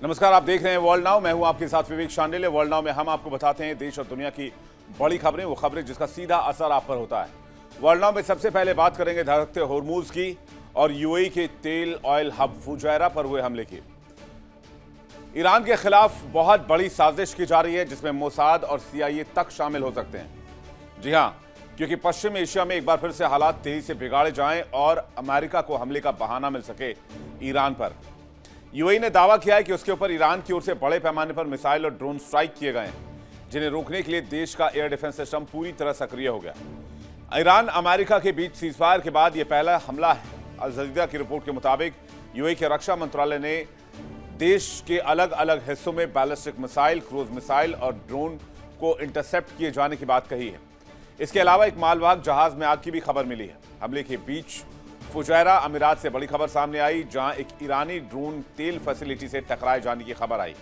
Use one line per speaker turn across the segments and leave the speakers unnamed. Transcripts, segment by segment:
नमस्कार, आप देख रहे हैं वर्ल्ड नाउ। मैं हूं आपके साथ विवेक शांडिल्य। वर्ल्ड नाउ में हम आपको बताते हैं देश और दुनिया की बड़ी खबरें, वो खबरें जिसका सीधा असर आप पर होता है। वर्ल्ड नाउ में सबसे पहले बात करेंगे धड़कते होर्मुज की और यूएई के तेल ऑयल हब फुजैरा पर हुए हमले की। ईरान के खिलाफ बहुत बड़ी साजिश की जा रही है जिसमें मोसाद और सीआईए तक शामिल हो सकते हैं। जी हां, क्योंकि पश्चिम एशिया में एक बार फिर से हालात तेजी से बिगाड़े जाएं और अमेरिका को हमले का बहाना मिल सके ईरान पर। यूएई ने दावा किया है कि उसके ऊपर ईरान की ओर से बड़े पैमाने पर मिसाइल और ड्रोन स्ट्राइक किए गए हैं, जिन्हें रोकने के लिए देश का एयर डिफेंस सिस्टम पूरी तरह सक्रिय हो गया। ईरान अमेरिका के बीच सीजफायर के बाद यह पहला हमला है। अल जजीरा की रिपोर्ट के मुताबिक यूएई के रक्षा मंत्रालय ने देश के अलग अलग हिस्सों में बैलिस्टिक मिसाइल, क्रूज मिसाइल और ड्रोन को इंटरसेप्ट किए जाने की बात कही है। इसके अलावा एक मालवाहक जहाज में आग की भी खबर मिली है। हमले के बीच फुजैरा अमीरात से बड़ी खबर सामने आई, जहां एक ईरानी ड्रोन तेल फैसिलिटी से टकराए जाने की खबर आई।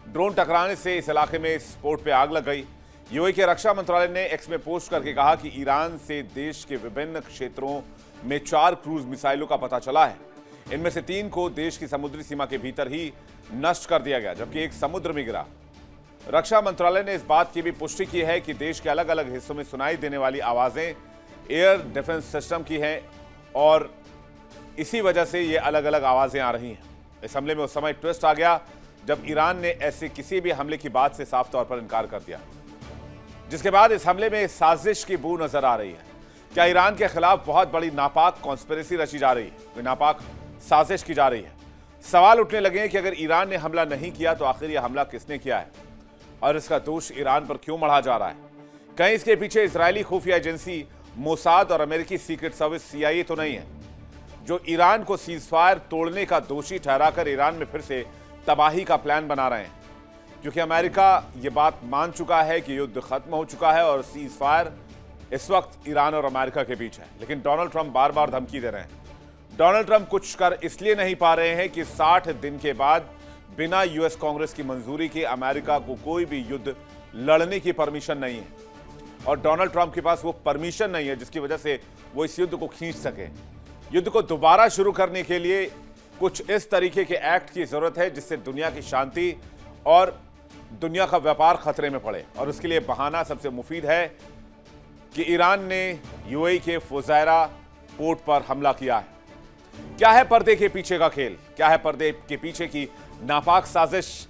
ड्रोन टकराने से इस इलाके में स्पोर्ट पे आग लग गई। यूएई के रक्षा मंत्रालय ने एक्स में पोस्ट करके कहा कि ईरान से देश के विभिन्न क्षेत्रों में 4 क्रूज मिसाइलों का पता चला है। इनमें से 3 को देश की समुद्री सीमा के भीतर ही नष्ट कर दिया गया, जबकि एक समुद्र में गिरा। रक्षा मंत्रालय ने इस बात की भी पुष्टि की है कि देश के अलग अलग हिस्सों में सुनाई देने वाली आवाजें एयर डिफेंस सिस्टम की हैं और इसी वजह से ये अलग अलग आवाजें आ रही हैं। इस हमले में उस समय ट्विस्ट आ गया जब ईरान ने ऐसे किसी भी हमले की बात से साफ तौर पर इनकार कर दिया, जिसके बाद इस हमले में साजिश की बू नजर आ रही है। क्या ईरान के खिलाफ बहुत बड़ी नापाक कॉन्स्पिरेसी रची जा रही है, कोई नापाक साजिश की जा रही है? सवाल उठने लगे हैं कि अगर ईरान ने हमला नहीं किया तो आखिर यह हमला किसने किया है और इसका दोष ईरान पर क्यों मढ़ा जा रहा है? कहीं इसके पीछे इजरायली खुफिया एजेंसी मोसाद और अमेरिकी सीक्रेट सर्विस सीआईए तो नहीं है, जो ईरान को सीजफायर तोड़ने का दोषी ठहराकर ईरान में फिर से तबाही का प्लान बना रहे हैं? क्योंकि अमेरिका ये बात मान चुका है कि युद्ध खत्म हो चुका है और सीजफायर इस वक्त ईरान और अमेरिका के बीच है। लेकिन डोनाल्ड ट्रंप बार बार धमकी दे रहे हैं। डोनाल्ड ट्रंप कुछ कर इसलिए नहीं पा रहे हैं कि 60 दिन के बाद बिना यूएस कांग्रेस की मंजूरी के अमेरिका को कोई भी युद्ध लड़ने की परमिशन नहीं है और डोनाल्ड ट्रंप के पास वो परमिशन नहीं है जिसकी वजह से वो इस युद्ध को खींच सके। युद्ध को दोबारा शुरू करने के लिए कुछ इस तरीके के एक्ट की जरूरत है जिससे दुनिया की शांति और दुनिया का व्यापार खतरे में पड़े, और उसके लिए बहाना सबसे मुफीद है कि ईरान ने यूएई के फुजैरा पोर्ट पर हमला किया है। क्या है पर्दे के पीछे का खेल, क्या है पर्दे के पीछे की नापाक साजिश?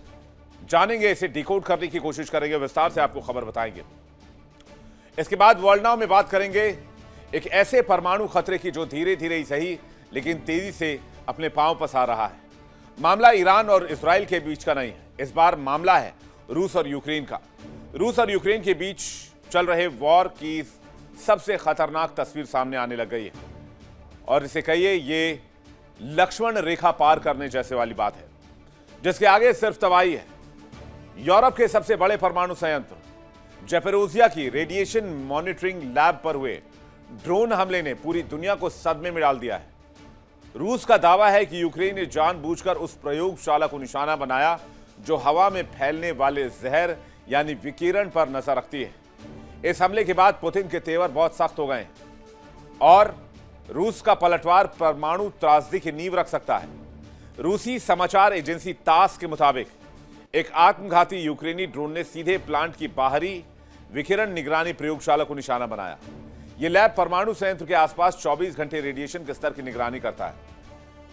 जानेंगे, इसे डिकोड करने की कोशिश करेंगे, विस्तार से आपको खबर बताएंगे। इसके बाद वर्ल्ड नाउ में बात करेंगे एक ऐसे परमाणु खतरे की जो धीरे धीरे ही सही लेकिन तेजी से अपने पांव पसार रहा है। मामला ईरान और इजराइल के बीच का नहीं है, इस बार मामला है रूस और यूक्रेन का। रूस और यूक्रेन के बीच चल रहे वॉर की सबसे खतरनाक तस्वीर सामने आने लग गई है और इसे कहिए ये लक्ष्मण रेखा पार करने जैसे वाली बात है, जिसके आगे सिर्फ तबाही है। यूरोप के सबसे बड़े परमाणु संयंत्र ज़ैपोरिज़िया की रेडिएशन मॉनिटरिंग लैब पर हुए ड्रोन हमले ने पूरी दुनिया को सदमे में डाल दिया है। रूस का दावा है कि यूक्रेन ने जानबूझकर उस प्रयोगशाला को निशाना बनाया जो हवा में फैलने वाले जहर यानी विकिरण पर नजर रखती है। इस हमले के बाद पुतिन के तेवर बहुत सख्त हो गए और रूस का पलटवार परमाणु त्रासदी की नींव रख सकता है। रूसी समाचार एजेंसी तास के मुताबिक एक आत्मघाती यूक्रेनी ड्रोन ने सीधे प्लांट की बाहरी विकिरण निगरानी प्रयोगशाला को निशाना बनाया। यह लैब परमाणु संयंत्र के आसपास 24 घंटे रेडिएशन के स्तर की निगरानी करता है।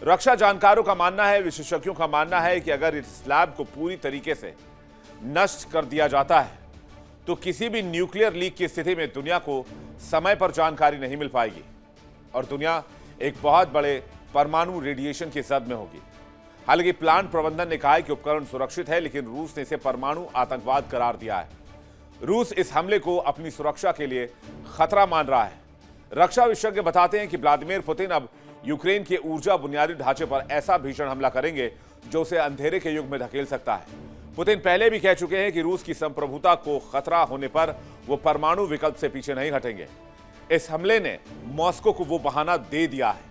रक्षा जानकारों का मानना है, विशेषज्ञों का मानना है कि अगर इस लैब को पूरी तरीके से नष्ट कर दिया जाता है तो किसी भी न्यूक्लियर लीक की स्थिति में दुनिया को समय पर जानकारी नहीं मिल पाएगी और दुनिया एक बहुत बड़े परमाणु रेडिएशन की जद में होगी। हालांकि प्लांट प्रबंधन ने कहा है कि उपकरण सुरक्षित है, लेकिन रूस ने इसे परमाणु आतंकवाद करार दिया है। रूस इस हमले को अपनी सुरक्षा के लिए खतरा मान रहा है। रक्षा विशेषज्ञ बताते हैं कि व्लादिमीर पुतिन अब यूक्रेन के ऊर्जा बुनियादी ढांचे पर ऐसा भीषण हमला करेंगे जो उसे अंधेरे के युग में धकेल सकता है। पुतिन पहले भी कह चुके हैं कि रूस की संप्रभुता को खतरा होने पर वो परमाणु विकल्प से पीछे नहीं हटेंगे। इस हमले ने मॉस्को को वो बहाना दे दिया है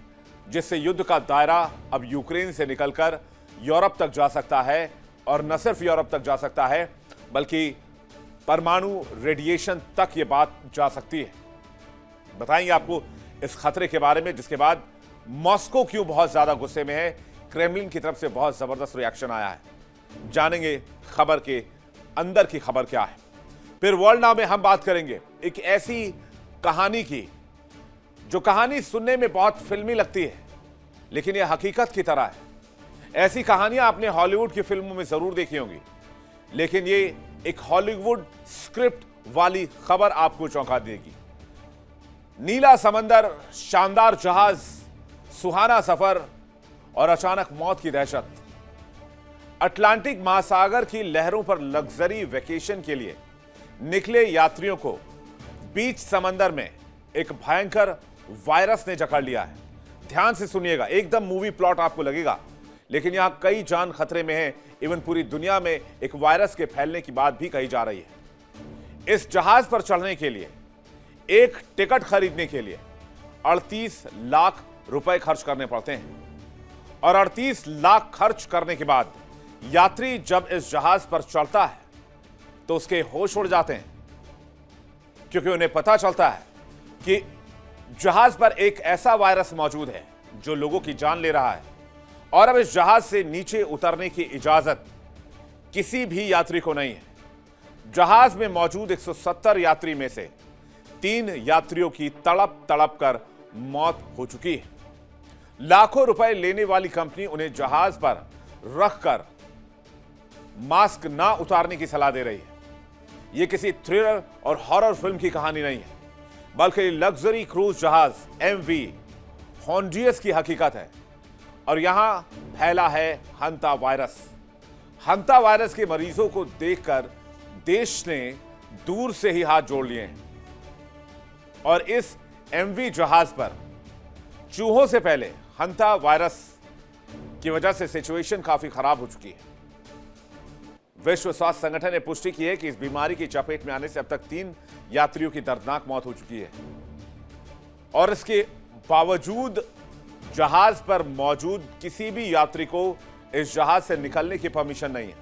जिससे युद्ध का दायरा अब यूक्रेन से निकलकर यूरोप तक जा सकता है और न सिर्फ यूरोप तक जा सकता है बल्कि परमाणु रेडिएशन तक ये बात जा सकती है। बताएंगे आपको इस खतरे के बारे में, जिसके बाद मॉस्को क्यों बहुत ज्यादा गुस्से में है, क्रेमलिन की तरफ से बहुत जबरदस्त रिएक्शन आया है। जानेंगे खबर के अंदर की खबर क्या है। फिर वर्ल्ड नाउ में हम बात करेंगे एक ऐसी कहानी की जो कहानी सुनने में बहुत फिल्मी लगती है, लेकिन यह हकीकत की तरह है। ऐसी कहानियां आपने हॉलीवुड की फिल्मों में जरूर देखी होंगी, लेकिन ये एक हॉलीवुड स्क्रिप्ट वाली खबर आपको चौंका देगी। नीला समंदर, शानदार जहाज, सुहाना सफर और अचानक मौत की दहशत। अटलांटिक महासागर की लहरों पर लग्जरी वेकेशन के लिए निकले यात्रियों को बीच समंदर में एक भयंकर वायरस ने जकड़ लिया है। ध्यान से सुनिएगा, एकदम मूवी प्लॉट आपको लगेगा, लेकिन यहां कई जान खतरे में है। इवन पूरी दुनिया में एक वायरस के फैलने की बात भी कही जा रही है। इस जहाज पर चढ़ने के लिए, एक टिकट खरीदने के लिए 38 लाख रुपए खर्च करने पड़ते हैं और 38 लाख खर्च करने के बाद यात्री जब इस जहाज पर चढ़ता है तो उसके होश उड़ जाते हैं, क्योंकि उन्हें पता चलता है कि जहाज पर एक ऐसा वायरस मौजूद है जो लोगों की जान ले रहा है और अब इस जहाज से नीचे उतरने की इजाजत किसी भी यात्री को नहीं है। जहाज में मौजूद 170 यात्री में से 3 यात्रियों की तड़प तड़प कर मौत हो चुकी है। लाखों रुपए लेने वाली कंपनी उन्हें जहाज पर रखकर मास्क ना उतारने की सलाह दे रही है। यह किसी थ्रिलर और हॉरर फिल्म की कहानी नहीं है, बल्कि लग्जरी क्रूज जहाज MV हॉन्ड्रियस की हकीकत है। और यहां फैला है हंता वायरस। हंता वायरस के मरीजों को देखकर देश ने दूर से ही हाथ जोड़ लिए हैं और इस MV जहाज पर चूहों से पहले हंता वायरस की वजह से सिचुएशन काफी खराब हो चुकी है। विश्व स्वास्थ्य संगठन ने पुष्टि की है कि इस बीमारी की चपेट में आने से अब तक 3 यात्रियों की दर्दनाक मौत हो चुकी है और इसके बावजूद जहाज पर मौजूद किसी भी यात्री को इस जहाज से निकलने की परमिशन नहीं है।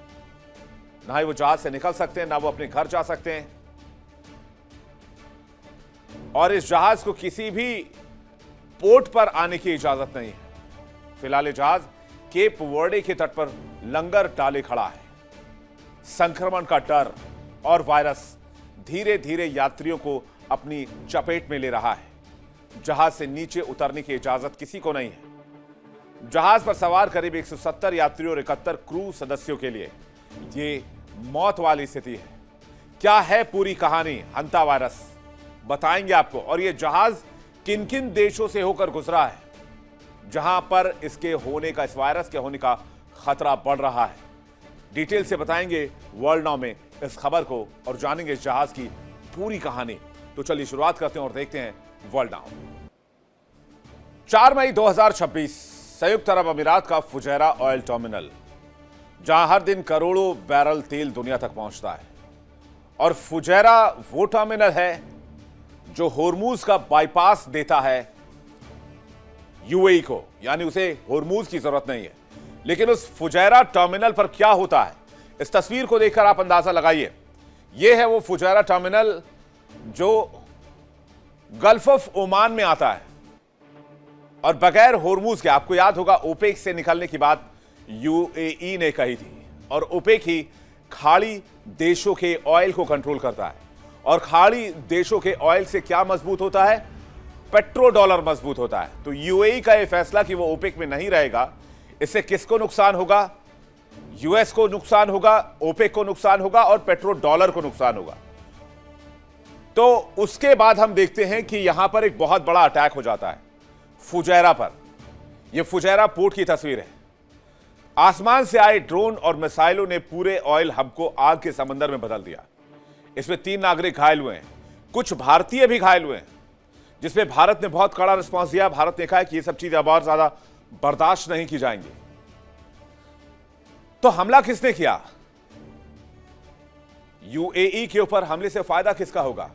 ना ही वो जहाज से निकल सकते हैं, ना वो अपने घर जा सकते हैं और इस जहाज को किसी भी पोर्ट पर आने की इजाजत नहीं है। फिलहाल जहाज केप वर्डे के तट पर लंगर डाले खड़ा है। संक्रमण का डर और वायरस धीरे धीरे यात्रियों को अपनी चपेट में ले रहा है। जहाज से नीचे उतरने की इजाजत किसी को नहीं है। जहाज पर सवार करीब 170 यात्रियों और 71 क्रू सदस्यों के लिए ये मौत वाली स्थिति है। क्या है पूरी कहानी हंता वायरस, बताएंगे आपको। और ये जहाज किन किन देशों से होकर गुजरा है जहां पर इसके होने का, इस वायरस के होने का खतरा बढ़ रहा है, डिटेल से बताएंगे वर्ल्ड नाउ में इस खबर को और जानेंगे इस जहाज की पूरी कहानी। तो चलिए शुरुआत करते हैं और देखते हैं वर्ल्ड नाउ। 4 मई 2026 संयुक्त अरब अमीरात का फुजैरा ऑयल टर्मिनल, जहां हर दिन करोड़ों बैरल तेल दुनिया तक पहुंचता है। और फुजैरा वो टर्मिनल है जो होर्मुज का बाईपास देता है UAE को, यानी उसे होर्मुज की जरूरत नहीं है। लेकिन उस फुजैरा टर्मिनल पर क्या होता है, इस तस्वीर को देखकर आप अंदाजा लगाइए। यह है वो फुजैरा टर्मिनल जो गल्फ ऑफ ओमान में आता है और बगैर होर्मुज के, आपको याद होगा ओपेक से निकलने की बात UAE ने कही थी और ओपेक ही खाड़ी देशों के ऑयल को कंट्रोल करता है। और खाड़ी देशों के ऑयल से क्या मजबूत होता है, पेट्रो डॉलर मजबूत होता है। तो UAE का यह फैसला कि वो ओपेक में नहीं रहेगा, इससे किसको नुकसान होगा, US को नुकसान होगा, ओपेक को नुकसान होगा और पेट्रो डॉलर को नुकसान होगा। तो उसके बाद हम देखते हैं कि यहां पर एक बहुत बड़ा अटैक हो जाता है फुजैरा पर। यह फुजैरा पोर्ट की तस्वीर है। आसमान से आए ड्रोन और मिसाइलों ने पूरे ऑयल हब को आग के समंदर में बदल दिया। इसमें 3 नागरिक घायल हुए हैं, कुछ भारतीय भी घायल हुए हैं, जिसमें भारत ने बहुत कड़ा रिस्पांस दिया। भारत ने कहा कि ये सब चीजें अब और ज्यादा बर्दाश्त नहीं की जाएंगी। तो हमला किसने किया? UAE के ऊपर हमले से फायदा किसका होगा?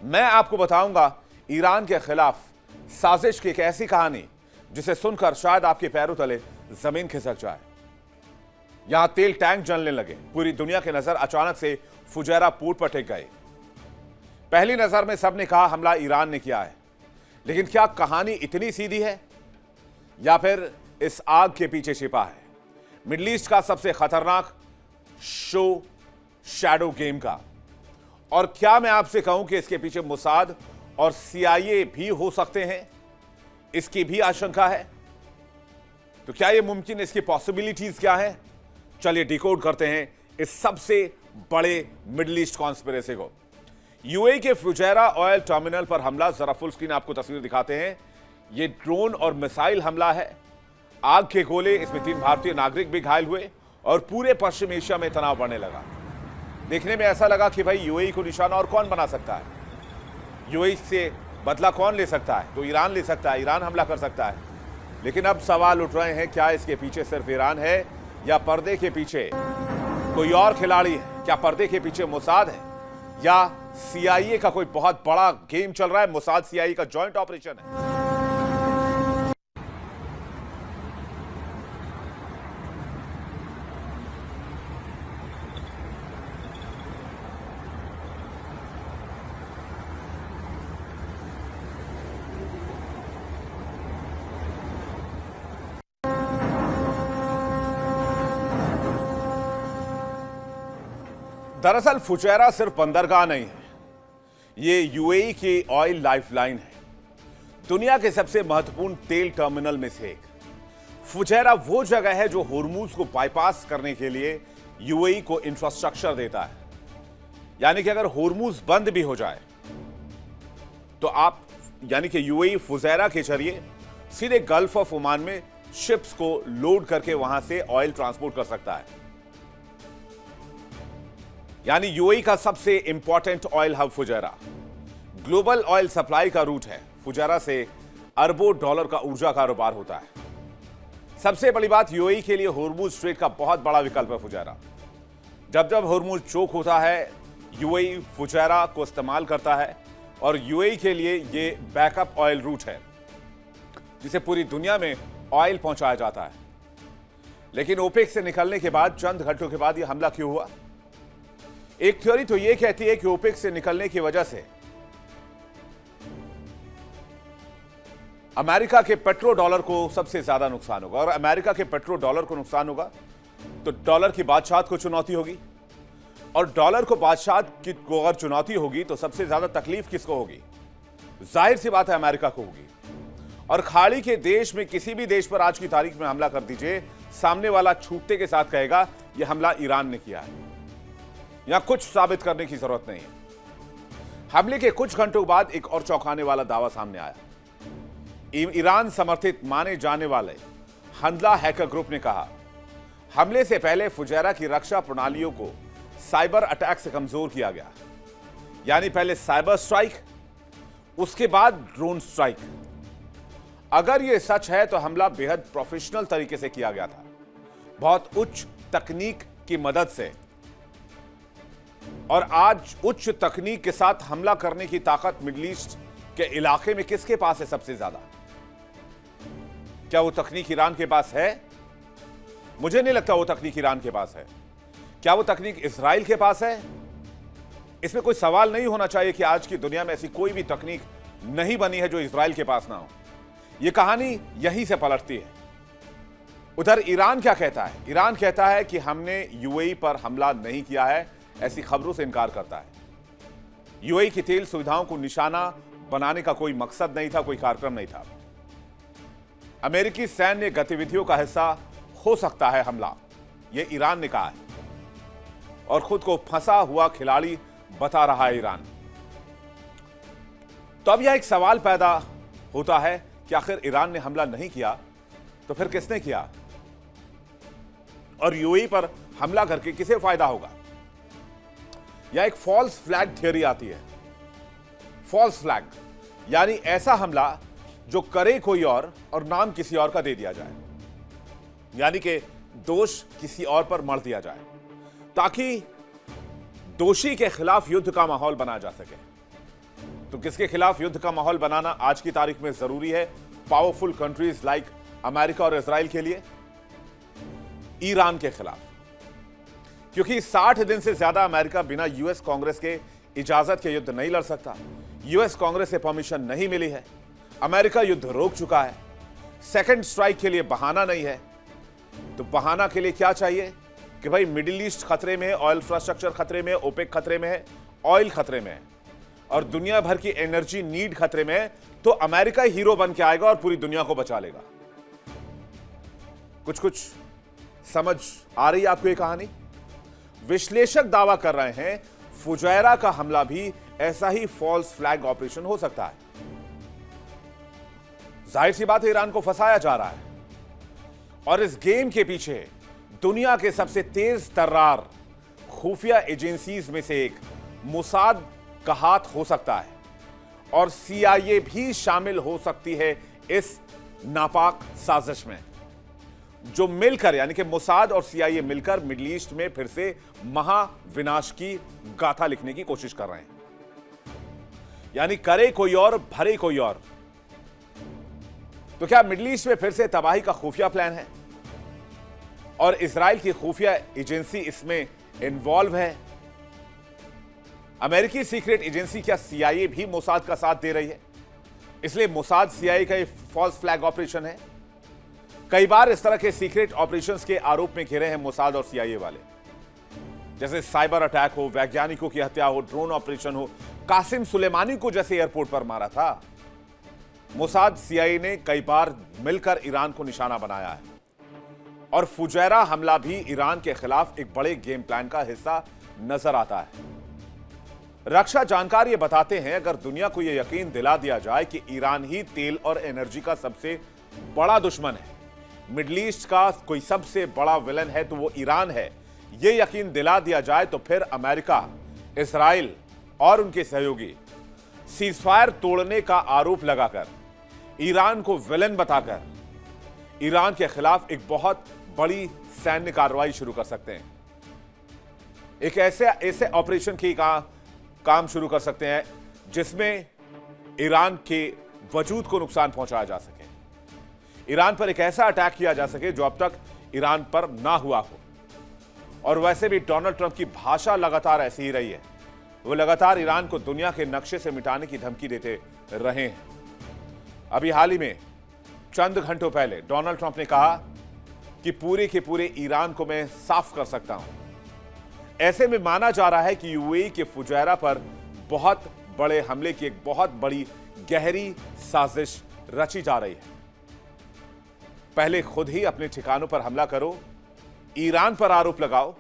मैं आपको बताऊंगा ईरान के खिलाफ साजिश की एक ऐसी कहानी जिसे सुनकर शायद आपके पैरों तले जमीन खिसक जाए। यहां तेल टैंक जलने लगे, पूरी दुनिया की नजर अचानक से फुजैरा पोर्ट पर टिक गई। पहली नजर में सबने कहा हमला ईरान ने किया है, लेकिन क्या कहानी इतनी सीधी है या फिर इस आग के पीछे छिपा है? मिडिल ईस्ट का सबसे खतरनाक शो शैडो गेम का। और क्या मैं आपसे कहूं कि इसके पीछे मोसाद और CIA भी हो सकते हैं, इसकी भी आशंका है। तो क्या यह मुमकिन, इसकी पॉसिबिलिटीज क्या है? चलिए डिकोड करते हैं इस सबसे बड़े मिडिल ईस्ट कॉन्स्पिरेसी को। यूएई के फुजैरा ऑयल टर्मिनल पर हमला, जरा फुल स्क्रीन आपको तस्वीर दिखाते हैं। यह ड्रोन और मिसाइल हमला है, आग के गोले, इसमें 3 भारतीय नागरिक भी घायल हुए और पूरे पश्चिम एशिया में तनाव बढ़ने लगा। देखने में ऐसा लगा कि भाई यूएई को निशाना और कौन बना सकता है, यूएई से बदला कौन ले सकता है? तो ईरान ले सकता है, ईरान हमला कर सकता है। लेकिन अब सवाल उठ रहे हैं, क्या इसके पीछे सिर्फ ईरान है या पर्दे के पीछे कोई और खिलाड़ी है? क्या पर्दे के पीछे मोसाद है या CIA का कोई बहुत बड़ा गेम चल रहा है? मोसाद CIA का जॉइंट ऑपरेशन है। दरअसल फुजैरा सिर्फ बंदरगाह नहीं है, ये यूएई की ऑयल लाइफलाइन है, दुनिया के सबसे महत्वपूर्ण तेल टर्मिनल में से एक। फुजैरा वो जगह है जो होर्मुज को बाईपास करने के लिए यूएई को इंफ्रास्ट्रक्चर देता है। यानी कि अगर होर्मुज बंद भी हो जाए तो आप, यानी कि यूएई फुजैरा के जरिए सीधे गल्फ ऑफ ओमान में शिप्स को लोड करके वहां से ऑयल ट्रांसपोर्ट कर सकता है। यानी यूएई का सबसे important oil hub Fujairah global oil supply का रूट है। फुजैरा से अरबों डॉलर का ऊर्जा कारोबार होता है। सबसे बड़ी बात, यूएई के लिए होर्मुज स्ट्रेट का बहुत बड़ा विकल्प है फुजैरा। जब जब होर्मुज चोक होता है, यूएई फुजैरा को इस्तेमाल करता है और यूएई के लिए यह बैकअप ऑयल रूट है जिसे पूरी दुनिया में ऑयल पहुंचाया जाता है। लेकिन ओपेक से निकलने के बाद चंद घंटों के बाद यह हमला क्यों हुआ? एक थ्योरी तो यह कहती है कि ओपेक से निकलने की वजह से अमेरिका के पेट्रो डॉलर को सबसे ज्यादा नुकसान होगा, और अमेरिका के पेट्रो डॉलर को नुकसान होगा तो डॉलर की बादशाहत को चुनौती होगी, और डॉलर को बादशाहत की को अगर चुनौती होगी तो सबसे ज्यादा तकलीफ किसको होगी? जाहिर सी बात है अमेरिका को होगी। और खाड़ी के देश में किसी भी देश पर आज की तारीख में हमला कर दीजिए, सामने वाला छूटते के साथ कहेगा यह हमला ईरान ने किया है। यहां कुछ साबित करने की जरूरत नहीं है। हमले के कुछ घंटों बाद एक और चौंकाने वाला दावा सामने आया। ईरान समर्थित माने जाने वाले हंदला हैकर ग्रुप ने कहा, हमले से पहले फुजैरा की रक्षा प्रणालियों को साइबर अटैक से कमजोर किया गया। यानी पहले साइबर स्ट्राइक, उसके बाद ड्रोन स्ट्राइक। अगर यह सच है तो हमला बेहद प्रोफेशनल तरीके से किया गया था, बहुत उच्च तकनीक की मदद से। और आज उच्च तकनीक के साथ हमला करने की ताकत मिडिल ईस्ट के इलाके में किसके पास है सबसे ज्यादा? क्या वो तकनीक ईरान के पास है? मुझे नहीं लगता वो तकनीक ईरान के पास है। क्या वो तकनीक इजराइल के पास है? इसमें कोई सवाल नहीं होना चाहिए कि आज की दुनिया में ऐसी कोई भी तकनीक नहीं बनी है जो इजराइल के पास ना हो। यह कहानी यहीं से पलटती है। उधर ईरान क्या कहता है? ईरान कहता है कि हमने यूएई पर हमला नहीं किया है, ऐसी खबरों से इनकार करता है। यूएई की तेल सुविधाओं को निशाना बनाने का कोई मकसद नहीं था, कोई कार्यक्रम नहीं था। अमेरिकी सैन्य गतिविधियों का हिस्सा हो सकता है हमला, यह ईरान ने कहा है, और खुद को फंसा हुआ खिलाड़ी बता रहा है ईरान। तो अब यह एक सवाल पैदा होता है कि आखिर ईरान ने हमला नहीं किया तो फिर किसने किया, और यूएई पर हमला करके किसे फायदा होगा? यह एक फॉल्स फ्लैग थ्योरी आती है। फॉल्स फ्लैग यानी ऐसा हमला जो करे कोई और नाम किसी और का दे दिया जाए, यानी कि दोष किसी और पर मढ़ दिया जाए ताकि दोषी के खिलाफ युद्ध का माहौल बनाया जा सके। तो किसके खिलाफ युद्ध का माहौल बनाना आज की तारीख में जरूरी है? पावरफुल कंट्रीज लाइक अमेरिका और इजराइल के लिए ईरान के खिलाफ, क्योंकि 60 दिन से ज्यादा अमेरिका बिना यूएस कांग्रेस के इजाजत के युद्ध नहीं लड़ सकता। यूएस कांग्रेस से परमिशन नहीं मिली है, अमेरिका युद्ध रोक चुका है, सेकंड स्ट्राइक के लिए बहाना नहीं है। तो बहाना के लिए क्या चाहिए कि भाई मिडिल ईस्ट खतरे में है, ऑयल इंफ्रास्ट्रक्चर खतरे में है, ओपेक खतरे में है, ऑयल खतरे में है और दुनिया भर की एनर्जी नीड खतरे में है, तो अमेरिका हीरो बन के आएगा और पूरी दुनिया को बचा लेगा। कुछ कुछ समझ आ रही है आपको ये कहानी? विश्लेषक दावा कर रहे हैं फुजैरा का हमला भी ऐसा ही फॉल्स फ्लैग ऑपरेशन हो सकता है। जाहिर सी बात है, ईरान को फंसाया जा रहा है और इस गेम के पीछे दुनिया के सबसे तेज तर्रार खुफिया एजेंसीज में से एक मोसाद का हाथ हो सकता है और CIA भी शामिल हो सकती है इस नापाक साजिश में, जो मिलकर यानी कि मोसाद और CIA मिलकर मिडिल ईस्ट में फिर से महाविनाश की गाथा लिखने की कोशिश कर रहे हैं। यानी करे कोई और भरे कोई और। तो क्या मिडिल ईस्ट में फिर से तबाही का खुफिया प्लान है और इजराइल की खुफिया एजेंसी इसमें इन्वॉल्व है? अमेरिकी सीक्रेट एजेंसी क्या CIA भी मोसाद का साथ दे रही है, इसलिए मोसाद CIA का एक फॉल्स फ्लैग ऑपरेशन है? कई बार इस तरह के सीक्रेट ऑपरेशंस के आरोप में घिरे हैं मोसाद और CIA वाले, जैसे साइबर अटैक हो, वैज्ञानिकों की हत्या हो, ड्रोन ऑपरेशन हो। कासिम सुलेमानी को जैसे एयरपोर्ट पर मारा था, मोसाद CIA ने कई बार मिलकर ईरान को निशाना बनाया है और फुजैरा हमला भी ईरान के खिलाफ एक बड़े गेम प्लान का हिस्सा नजर आता है। रक्षा जानकार ये बताते हैं, अगर दुनिया को यह यकीन दिला दिया जाए कि ईरान ही तेल और एनर्जी का सबसे बड़ा दुश्मन है, मिडिल ईस्ट का कोई सबसे बड़ा विलन है तो वो ईरान है, यह यकीन दिला दिया जाए, तो फिर अमेरिका, इजराइल और उनके सहयोगी सीजफायर तोड़ने का आरोप लगाकर ईरान को विलन बताकर ईरान के खिलाफ एक बहुत बड़ी सैन्य कार्रवाई शुरू कर सकते हैं। एक ऐसे ऑपरेशन की काम शुरू कर सकते हैं जिसमें ईरान के वजूद को नुकसान पहुंचाया जा सके, ईरान पर एक ऐसा अटैक किया जा सके जो अब तक ईरान पर ना हुआ हो। और वैसे भी डोनाल्ड ट्रंप की भाषा लगातार ऐसी ही रही है, वो लगातार ईरान को दुनिया के नक्शे से मिटाने की धमकी देते रहे हैं। अभी हाल ही में चंद घंटों पहले डोनाल्ड ट्रंप ने कहा कि पूरे के पूरे ईरान को मैं साफ कर सकता हूं। ऐसे में माना जा रहा है कि UAE के फुजैरा पर बहुत बड़े हमले की एक बहुत बड़ी गहरी साजिश रची जा रही है। पहले खुद ही अपने ठिकानों पर हमला करो, ईरान पर आरोप लगाओ,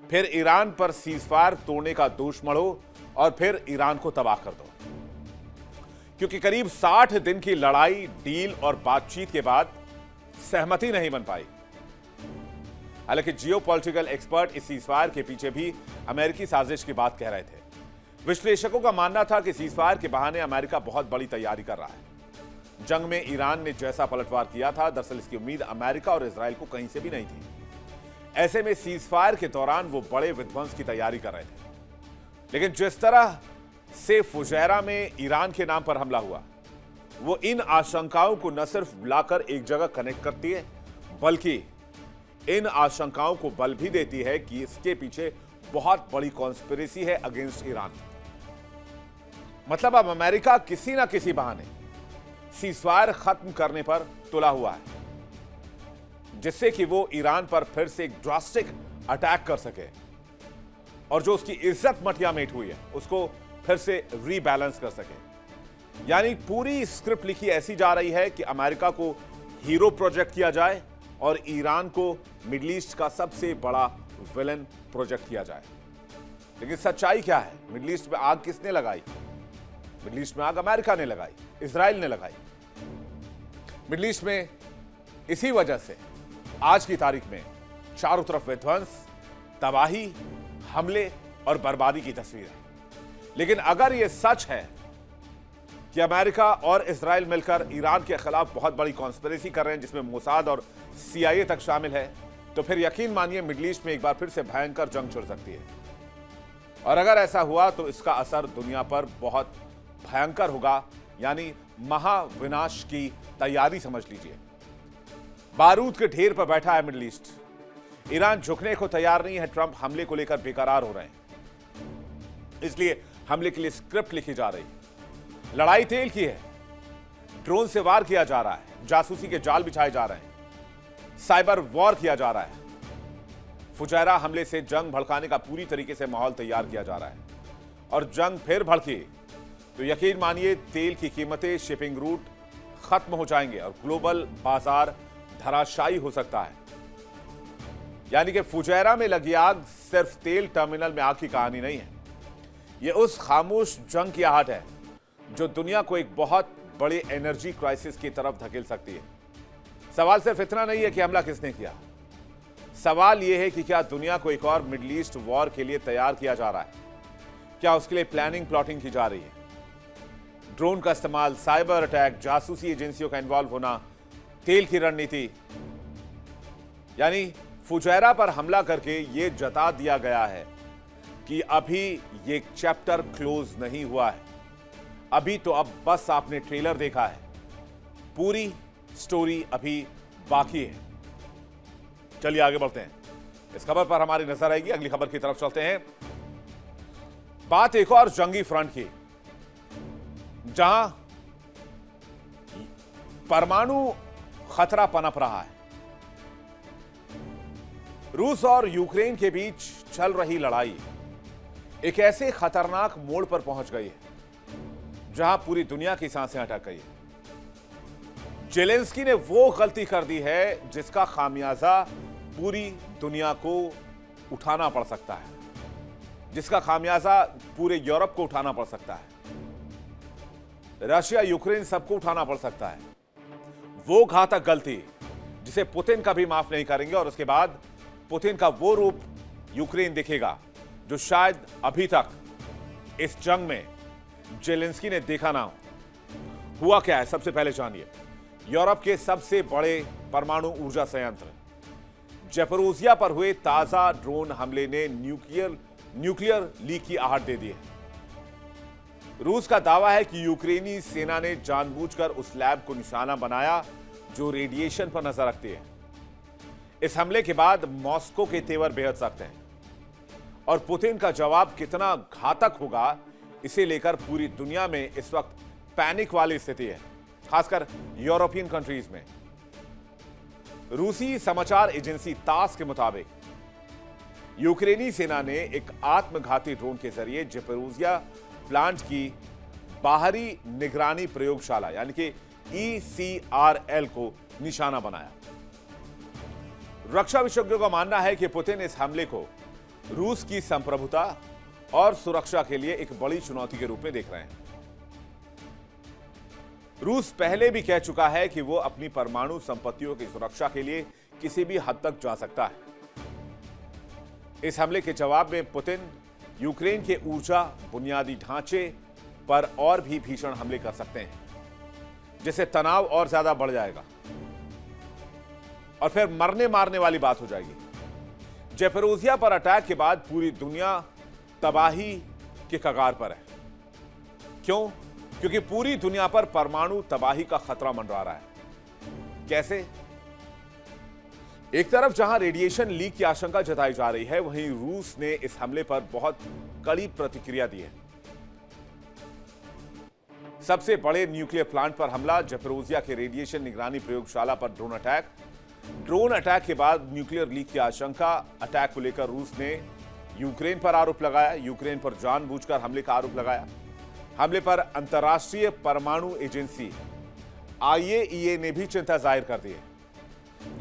फिर ईरान पर सीजफायर तोड़ने का दोष मढ़ो और फिर ईरान को तबाह कर दो। क्योंकि करीब 60 दिन की लड़ाई, डील और बातचीत के बाद सहमति नहीं बन पाई। हालांकि जियोपॉलिटिकल एक्सपर्ट इस सीजफायर के पीछे भी अमेरिकी साजिश की बात कह रहे थे। विश्लेषकों का मानना था कि सीजफायर के बहाने अमेरिका बहुत बड़ी तैयारी कर रहा है। जंग में ईरान ने जैसा पलटवार किया था, दरअसल इसकी उम्मीद अमेरिका और इजराइल को कहीं से भी नहीं थी। ऐसे में सीजफायर के दौरान वो बड़े विध्वंस की तैयारी कर रहे थे। लेकिन जिस तरह से फुजैरा में ईरान के नाम पर हमला हुआ, वो इन आशंकाओं को न सिर्फ लाकर एक जगह कनेक्ट करती है, बल्कि इन आशंकाओं को बल भी देती है कि इसके पीछे बहुत बड़ी कॉन्स्पिरेसी है अगेंस्ट ईरान। मतलब अब अमेरिका किसी ना किसी बहाने सीजफायर खत्म करने पर तुला हुआ है, जिससे कि वो ईरान पर फिर से एक ड्रास्टिक अटैक कर सके और जो उसकी इज्जत मटियामेट हुई है उसको फिर से रीबैलेंस कर सके। यानी पूरी स्क्रिप्ट लिखी ऐसी जा रही है कि अमेरिका को हीरो प्रोजेक्ट किया जाए और ईरान को मिडिल ईस्ट का सबसे बड़ा विलन प्रोजेक्ट किया जाए। लेकिन सच्चाई क्या है? मिडिल ईस्ट में आग किसने लगाई? मिडिल ईस्ट में आग अमेरिका ने लगाई, इजराइल ने लगाई। मिडिल ईस्ट में इसी वजह से आज की तारीख में चारों तरफ विध्वंस, तबाही, हमले और बर्बादी की तस्वीर है। लेकिन अगर यह सच है कि अमेरिका और इजराइल मिलकर ईरान के खिलाफ बहुत बड़ी कॉन्स्पिरेसी कर रहे हैं, जिसमें मोसाद और CIA तक शामिल है, तो फिर यकीन मानिए मिडिल ईस्ट में एक बार फिर से भयंकर जंग छिड़ सकती है। और अगर ऐसा हुआ तो इसका असर दुनिया पर बहुत भयंकर होगा, यानी महाविनाश की तैयारी समझ लीजिए। बारूद के ढेर पर बैठा है मिडिल ईस्ट। ईरान झुकने को तैयार नहीं है। ट्रंप हमले को लेकर बेकरार हो रहे हैं, इसलिए हमले के लिए स्क्रिप्ट लिखी जा रही है। लड़ाई तेल की है, ड्रोन से वार किया जा रहा है, जासूसी के जाल बिछाए जा रहे हैं। साइबर वॉर किया जा रहा है। फुजैरा हमले से जंग भड़काने का पूरी तरीके से माहौल तैयार किया जा रहा है और जंग फिर भड़के तो यकीन मानिए तेल की कीमतें, शिपिंग रूट खत्म हो जाएंगे और ग्लोबल बाजार धराशायी हो सकता है। यानी कि फुजैरा में लगी आग सिर्फ तेल टर्मिनल में आग की कहानी नहीं है, यह उस खामोश जंग की आहट है जो दुनिया को एक बहुत बड़े एनर्जी क्राइसिस की तरफ धकेल सकती है। सवाल सिर्फ इतना नहीं है कि हमला किसने किया, सवाल यह है कि क्या दुनिया को एक और मिडिल ईस्ट वॉर के लिए तैयार किया जा रहा है? क्या उसके लिए प्लानिंग, प्लॉटिंग की जा रही है? ड्रोन का इस्तेमाल, साइबर अटैक, जासूसी एजेंसियों का इन्वॉल्व होना, तेल की रणनीति, यानी फुजैरा पर हमला करके यह जता दिया गया है कि अभी ये चैप्टर क्लोज नहीं हुआ है। अभी तो अब बस आपने ट्रेलर देखा है, पूरी स्टोरी अभी बाकी है। चलिए आगे बढ़ते हैं, इस खबर पर हमारी नजर आएगी। अगली खबर की तरफ चलते हैं। बात एक और जंगी फ्रंट की, जहां परमाणु खतरा पनप रहा है। रूस और यूक्रेन के बीच चल रही लड़ाई एक ऐसे खतरनाक मोड़ पर पहुंच गई है जहां पूरी दुनिया की सांसें अटक गई है। जेलेंस्की ने वो गलती कर दी है जिसका खामियाजा पूरी दुनिया को उठाना पड़ सकता है, जिसका खामियाजा पूरे यूरोप को उठाना पड़ सकता है, रशिया, यूक्रेन सबको उठाना पड़ सकता है। वो घातक गलती जिसे पुतिन कभी माफ नहीं करेंगे और उसके बाद पुतिन का वो रूप यूक्रेन दिखेगा जो शायद अभी तक इस जंग में जेलेंस्की ने देखा ना हो। हुआ क्या है, सबसे पहले जानिए। यूरोप के सबसे बड़े परमाणु ऊर्जा संयंत्र ज़ैपोरिज़िया पर हुए ताजा ड्रोन हमले ने न्यूक्लियर लीक की आहट दे दी है। रूस का दावा है कि यूक्रेनी सेना ने जानबूझकर उस लैब को निशाना बनाया जो रेडिएशन पर नजर रखती है। इस हमले के बाद मॉस्को के तेवर बेहद सख्त हैं और पुतिन का जवाब कितना घातक होगा, इसे लेकर पूरी दुनिया में इस वक्त पैनिक वाली स्थिति है, खासकर यूरोपियन कंट्रीज में। रूसी समाचार एजेंसी तास के मुताबिक यूक्रेनी सेना ने एक आत्मघाती ड्रोन के जरिए ज़ैपोरिज़िया प्लांट की बाहरी निगरानी प्रयोगशाला यानी कि ECRL को निशाना बनाया। रक्षा विशेषज्ञों का मानना है कि पुतिन इस हमले को रूस की संप्रभुता और सुरक्षा के लिए एक बड़ी चुनौती के रूप में देख रहे हैं। रूस पहले भी कह चुका है कि वो अपनी परमाणु संपत्तियों की सुरक्षा के लिए किसी भी हद तक जा सकता है। इस हमले के जवाब में पुतिन यूक्रेन के ऊर्जा बुनियादी ढांचे पर और भी भीषण हमले कर सकते हैं, जिससे तनाव और ज्यादा बढ़ जाएगा और फिर मरने मारने वाली बात हो जाएगी। ज़ैपोरिज़िया पर अटैक के बाद पूरी दुनिया तबाही के कगार पर है। क्यों? क्योंकि पूरी दुनिया पर परमाणु तबाही का खतरा मंडरा रहा है। कैसे? एक तरफ जहां रेडिएशन लीक की आशंका जताई जा रही है, वहीं रूस ने इस हमले पर बहुत कड़ी प्रतिक्रिया दी है। सबसे बड़े न्यूक्लियर प्लांट पर हमला, ज़ैपोरिज़िया के रेडिएशन निगरानी प्रयोगशाला पर ड्रोन अटैक के बाद न्यूक्लियर लीक की आशंका। अटैक को लेकर रूस ने यूक्रेन पर आरोप लगाया, यूक्रेन पर जानबूझकर हमले का आरोप लगाया। हमले पर अंतर्राष्ट्रीय परमाणु एजेंसी IAEA ने भी चिंता जाहिर कर दी है।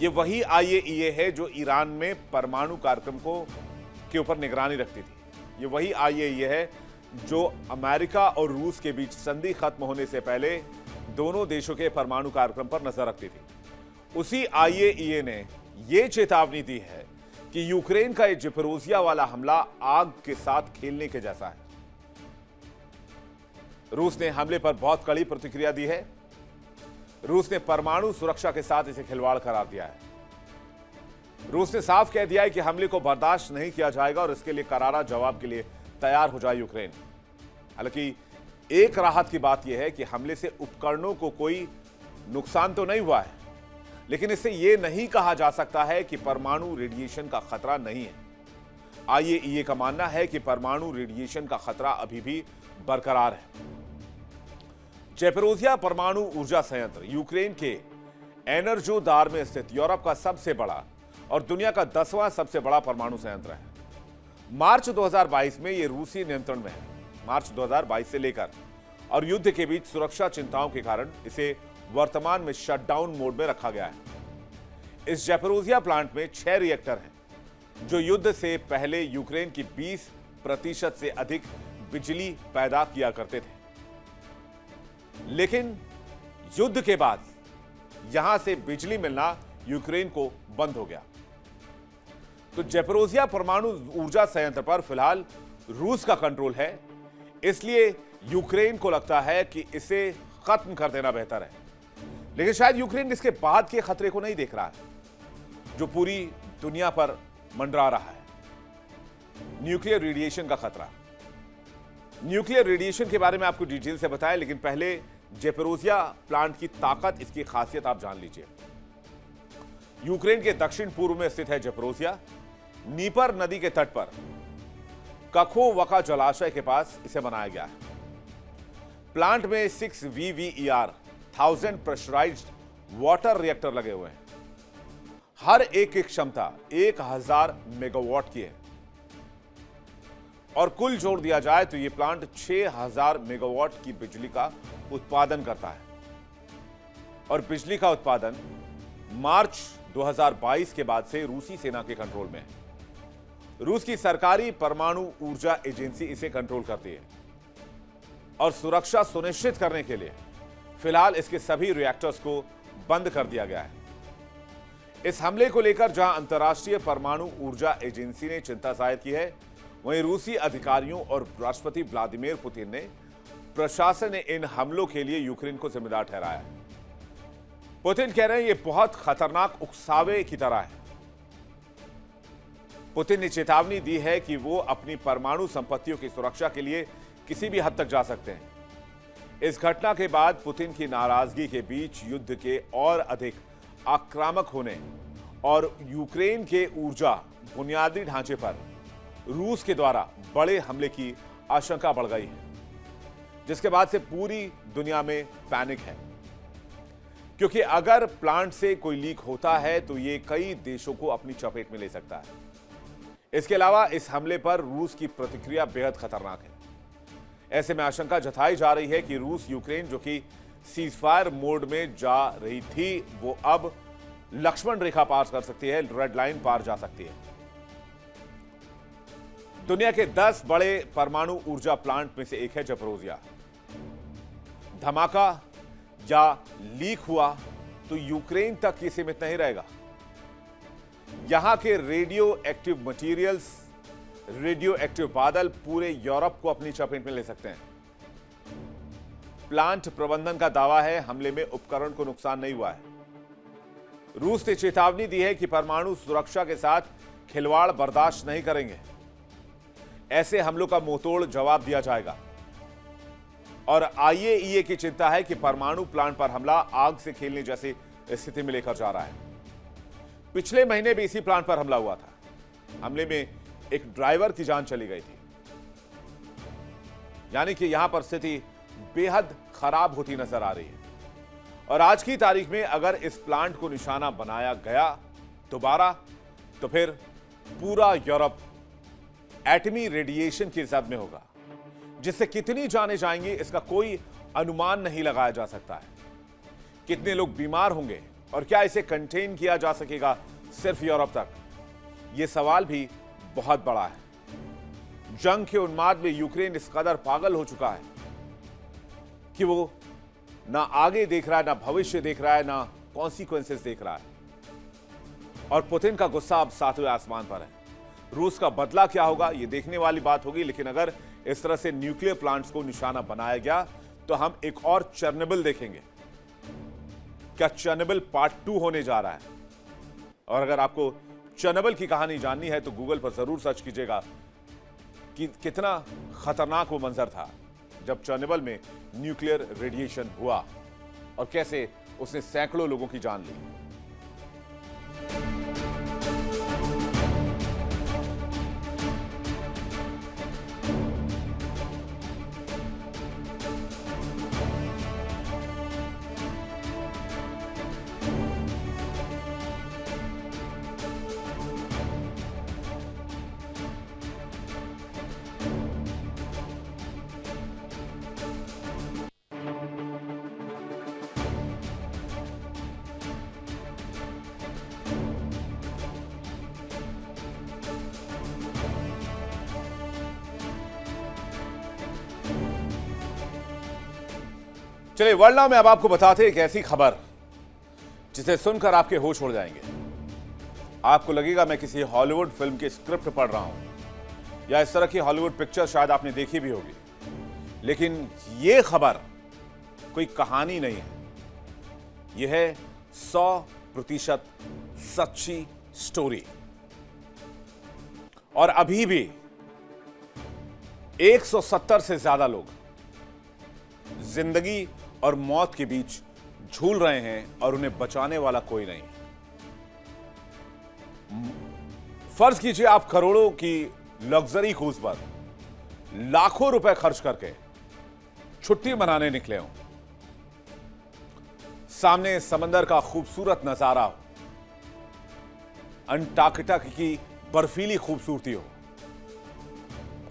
यह वही IAEA है जो ईरान में परमाणु कार्यक्रम के ऊपर निगरानी रखती थी। यह वही IAEA है जो अमेरिका और रूस के बीच संधि खत्म होने से पहले दोनों देशों के परमाणु कार्यक्रम पर नजर रखती थी। उसी IAEA ने यह चेतावनी दी है कि यूक्रेन का यह ज़ैपोरिज़िया वाला हमला आग के साथ खेलने के जैसा है। रूस ने हमले पर बहुत कड़ी प्रतिक्रिया दी है। रूस ने परमाणु सुरक्षा के साथ इसे खिलवाड़ करार दिया है। रूस ने साफ कह दिया है कि हमले को बर्दाश्त नहीं किया जाएगा और इसके लिए करारा जवाब के लिए तैयार हो जाए यूक्रेन। हालांकि एक राहत की बात यह है कि हमले से उपकरणों को कोई नुकसान तो नहीं हुआ है, लेकिन इससे यह नहीं कहा जा सकता है कि परमाणु रेडिएशन का खतरा नहीं है। IAEA का मानना है कि परमाणु रेडिएशन का खतरा अभी भी बरकरार है। ज़ैपोरिज़िया परमाणु ऊर्जा संयंत्र यूक्रेन के एनर्जोदार में स्थित यूरोप का सबसे बड़ा और दुनिया का 10वां सबसे बड़ा परमाणु संयंत्र है। मार्च 2022 में यह रूसी नियंत्रण में है। मार्च 2022 से लेकर और युद्ध के बीच सुरक्षा चिंताओं के कारण इसे वर्तमान में शटडाउन मोड में रखा गया है। इस ज़ैपोरिज़िया प्लांट में 6 रिएक्टर हैं जो युद्ध से पहले यूक्रेन की 20% से अधिक बिजली पैदा किया करते थे, लेकिन युद्ध के बाद यहां से बिजली मिलना यूक्रेन को बंद हो गया। तो ज़ैपोरिज़िया परमाणु ऊर्जा संयंत्र पर फिलहाल रूस का कंट्रोल है, इसलिए यूक्रेन को लगता है कि इसे खत्म कर देना बेहतर है। लेकिन शायद यूक्रेन इसके बाद के खतरे को नहीं देख रहा है जो पूरी दुनिया पर मंडरा रहा है, न्यूक्लियर रेडिएशन का खतरा। न्यूक्लियर रेडिएशन के बारे में आपको डिटेल से बताएं, लेकिन पहले ज़ैपोरिज़िया प्लांट की ताकत, इसकी खासियत आप जान लीजिए। यूक्रेन के दक्षिण पूर्व में स्थित है ज़ैपोरिज़िया। नीपर नदी के तट पर कखोवका जलाशय के पास इसे बनाया गया है। प्लांट में 6 VVER 1000 प्रेशराइज्ड वाटर रिएक्टर लगे हुए हैं। हर एक की क्षमता 1000 मेगावाट की है और कुल जोड़ दिया जाए तो यह प्लांट 6000 मेगावाट की बिजली का उत्पादन करता है। और बिजली का उत्पादन मार्च 2022 के बाद से रूसी सेना के कंट्रोल में है। रूस की सरकारी परमाणु ऊर्जा एजेंसी इसे कंट्रोल करती है और सुरक्षा सुनिश्चित करने के लिए फिलहाल इसके सभी रिएक्टर्स को बंद कर दिया गया है। इस हमले को लेकर जहां अंतर्राष्ट्रीय परमाणु ऊर्जा एजेंसी ने चिंता जाहिर की है, वहीं रूसी अधिकारियों और राष्ट्रपति व्लादिमीर पुतिन ने प्रशासन ने इन हमलों के लिए यूक्रेन को जिम्मेदार ठहराया है। पुतिन कह रहे हैं यह बहुत खतरनाक उकसावे की तरह है। पुतिन ने चेतावनी दी है कि वो अपनी परमाणु संपत्तियों की सुरक्षा के लिए किसी भी हद तक जा सकते हैं। इस घटना के बाद पुतिन की नाराजगी के बीच युद्ध के और अधिक आक्रामक होने और यूक्रेन के ऊर्जा बुनियादी ढांचे पर रूस के द्वारा बड़े हमले की आशंका बढ़ गई है, जिसके बाद से पूरी दुनिया में पैनिक है, क्योंकि अगर प्लांट से कोई लीक होता है तो ये कई देशों को अपनी चपेट में ले सकता है। इसके अलावा इस हमले पर रूस की प्रतिक्रिया बेहद खतरनाक है। ऐसे में आशंका जताई जा रही है कि रूस यूक्रेन, जो कि सीजफायर मोड में जा रही थी, वो अब लक्ष्मण रेखा पार कर सकती है, रेड लाइन पार जा सकती है। दुनिया के 10 बड़े परमाणु ऊर्जा प्लांट में से एक है ज़ैपोरिज़िया। धमाका या लीक हुआ तो यूक्रेन तक ये सीमित नहीं रहेगा। यहां के radio active materials, radio active बादल पूरे यूरोप को अपनी चपेट में ले सकते हैं। प्लांट प्रबंधन का दावा है हमले में उपकरण को नुकसान नहीं हुआ है। रूस ने चेतावनी दी है कि परमाणु सुरक्षा के साथ खिलवाड़ बर्दाश्त नहीं करेंगे। ऐसे हमलों का मुंहतोड़ जवाब दिया जाएगा। और आईएईए की चिंता है कि परमाणु प्लांट पर हमला आग से खेलने जैसी स्थिति में लेकर जा रहा है। पिछले महीने भी इसी प्लांट पर हमला हुआ था। हमले में एक ड्राइवर की जान चली गई थी। यानी कि यहां पर स्थिति बेहद खराब होती नजर आ रही है। और आज की तारीख में अगर इस प्लांट को निशाना बनाया गया दोबारा, तो फिर पूरा यूरोप एटमी रेडिएशन की जद में होगा, जिससे कितनी जाने जाएंगी इसका कोई अनुमान नहीं लगाया जा सकता है। कितने लोग बीमार होंगे और क्या इसे कंटेन किया जा सकेगा सिर्फ यूरोप तक, यह सवाल भी बहुत बड़ा है। जंग के उन्माद में यूक्रेन इस कदर पागल हो चुका है कि वो ना आगे देख रहा है, ना भविष्य देख रहा है, ना कॉन्सिक्वेंसेस देख रहा है। और पुतिन का गुस्सा अब 7वें आसमान पर है। रूस का बदला क्या होगा ये देखने वाली बात होगी, लेकिन अगर इस तरह से न्यूक्लियर प्लांट्स को निशाना बनाया गया तो हम एक और चेर्नोबिल देखेंगे। क्या चेर्नोबिल पार्ट 2 होने जा रहा है? और अगर आपको चेर्नोबिल की कहानी जाननी है तो गूगल पर जरूर सर्च कीजिएगा कि कितना खतरनाक वो मंजर था जब चेर्नोबिल में न्यूक्लियर रेडिएशन हुआ और कैसे उसने सैकड़ों लोगों की जान ली। चलिए वर्ल्ड नाउ में अब आपको बताते हैं एक ऐसी खबर जिसे सुनकर आपके होश उड़ जाएंगे। आपको लगेगा मैं किसी हॉलीवुड फिल्म की स्क्रिप्ट पढ़ रहा हूं या इस तरह की हॉलीवुड पिक्चर शायद आपने देखी भी होगी, लेकिन यह खबर कोई कहानी नहीं है। यह है 100% सच्ची स्टोरी। और अभी भी 170 से ज्यादा लोग जिंदगी और मौत के बीच झूल रहे हैं और उन्हें बचाने वाला कोई नहीं। फर्ज कीजिए आप करोड़ों की लग्जरी क्रूज पर लाखों रुपए खर्च करके छुट्टी मनाने निकले हों। सामने समंदर का खूबसूरत नजारा हो, अंटार्कटिका की बर्फीली खूबसूरती हो,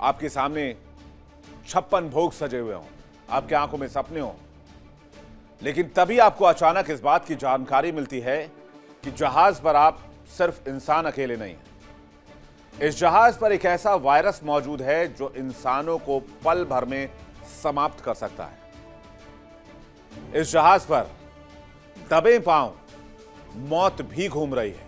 आपके सामने 56 भोग सजे हुए हों, आपके आंखों में सपने हों, लेकिन तभी आपको अचानक इस बात की जानकारी मिलती है कि जहाज पर आप सिर्फ इंसान अकेले नहीं हैं। इस जहाज पर एक ऐसा वायरस मौजूद है जो इंसानों को पल भर में समाप्त कर सकता है। इस जहाज पर दबे पांव मौत भी घूम रही है